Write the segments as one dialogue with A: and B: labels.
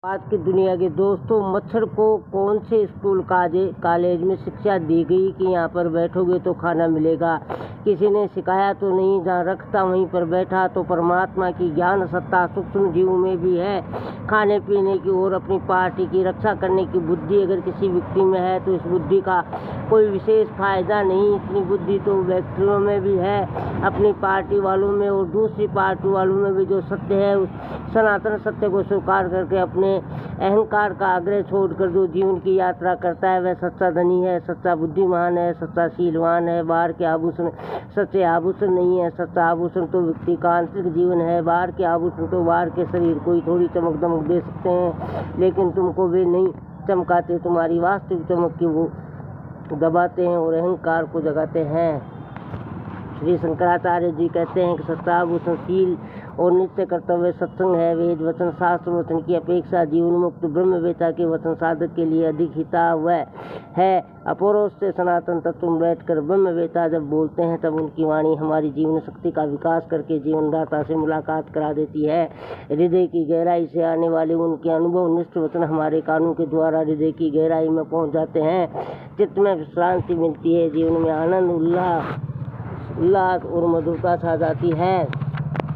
A: आज की दुनिया के दोस्तों, मच्छर को कौन से स्कूल कॉलेज में शिक्षा दी गई कि यहाँ पर बैठोगे तो खाना मिलेगा। किसी ने सिखाया तो नहीं, जहाँ रखता वहीं पर बैठा। तो परमात्मा की ज्ञान सत्ता सूक्ष्म जीव में भी है। खाने पीने की और अपनी पार्टी की रक्षा करने की बुद्धि अगर किसी व्यक्ति में है तो इस बुद्धि का कोई विशेष फायदा नहीं। इतनी बुद्धि तो व्यक्तियों में भी है, अपनी पार्टी वालों में और दूसरी पार्टी वालों में भी। जो सत्य है उस सनातन सत्य को स्वीकार करके अपने अहंकार का आग्रह छोड़कर जो जीवन की यात्रा करता है वह सच्चा धनी है, सच्चा बुद्धिमान है, सच्चा शीलवान है। बाहर के आभूषण सच्चे आभूषण नहीं है। सच्चा आभूषण तो व्यक्ति का आंतरिक जीवन है। बाहर के आभूषण तो बाहर के शरीर को ही थोड़ी चमक दमक दे सकते हैं, लेकिन तुमको वे नहीं चमकाते। तुम्हारी वास्तविक चमक की वो दबाते हैं और अहंकार को जगाते हैं। श्री शंकराचार्य जी कहते हैं कि सच्चा आभूषण शील और नित्य कर्तव्य सत्संग है। वेद वचन शास्त्र वचन की अपेक्षा जीवन मुक्त ब्रह्मवेता के वचन साधक के लिए अधिक हितावह है। अपौरुष से सनातन तत्व में बैठकर ब्रह्मवेता जब बोलते हैं तब उनकी वाणी हमारी जीवन शक्ति का विकास करके जीवनदाता से मुलाकात करा देती है। हृदय की गहराई से आने वाले उनके अनुभव निष्ठ वचन हमारे कानों के द्वारा हृदय की गहराई में पहुँच जाते हैं। चित्त में विश्रांति मिलती है, जीवन में आनंद उल्लास और मधुरता छा जाती है।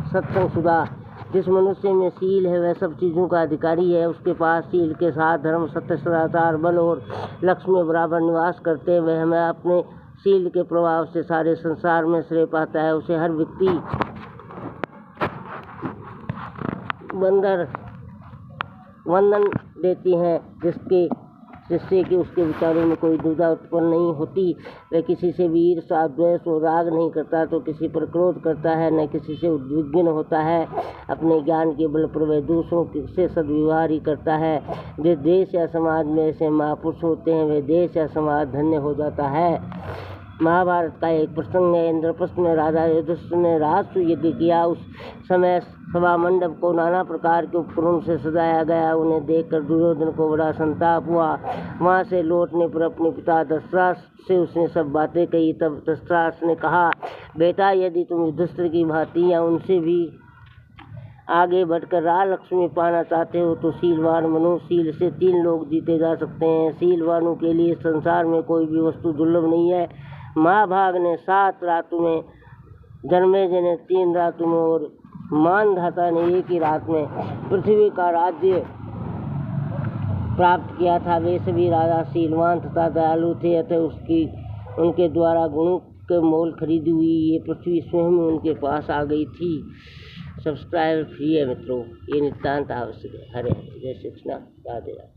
A: सत्संग सुधा, जिस मनुष्य में शील है वह सब चीज़ों का अधिकारी है। उसके पास शील के साथ धर्म, सत्य, सदाचार, बल और लक्ष्मी बराबर निवास करते हैं। वह हमें अपने शील के प्रभाव से सारे संसार में श्रेय पाता है। उसे हर व्यक्ति वंदन देती हैं, जिससे कि उसके विचारों में कोई दुविधा उत्पन्न नहीं होती। वह किसी से भी ईर्ष्या, द्वेष और राग नहीं करता, तो किसी पर क्रोध करता है, न किसी से उद्विग्न होता है। अपने ज्ञान के बल पर वह दूसरों से सद्व्यवहार ही करता है। जिस देश या समाज में ऐसे महापुरुष होते हैं वह देश या समाज धन्य हो जाता है। महाभारत का एक प्रसंग है। इंद्रप्रस्थ में राजा युधिष्ठिर ने राजसूय यज्ञ किया। उस समय सभा मंडप को नाना प्रकार के उपकरणों से सजाया गया। उन्हें देखकर दुर्योधन को बड़ा संताप हुआ। वहाँ से लौटने पर अपने पिता धृतराष्ट्र से उसने सब बातें कही। तब धृतराष्ट्र ने कहा, बेटा, यदि तुम युधिष्ठिर की भांति या उनसे भी आगे बढ़कर राज लक्ष्मी पाना चाहते हो तो शीलवान बनो। शील से 3 लोग जीते जा सकते हैं। शीलवानों के लिए संसार में कोई भी वस्तु दुर्लभ नहीं है। महाभाग ने 7 रातों में, जन्मेजय ने 3 रातों में और मानधाता ने एक ही रात में पृथ्वी का राज्य प्राप्त किया था। वे सभी राजा शीलवान तथा दयालु थे, अतः उनके द्वारा गुणों के मोल खरीदी हुई ये पृथ्वी स्वयं उनके पास आ गई थी। सब्सक्राइब फ्री है मित्रों, ये नितांत आवश्यक है। हरे हरे, जय श्री कृष्ण, राधे राधे।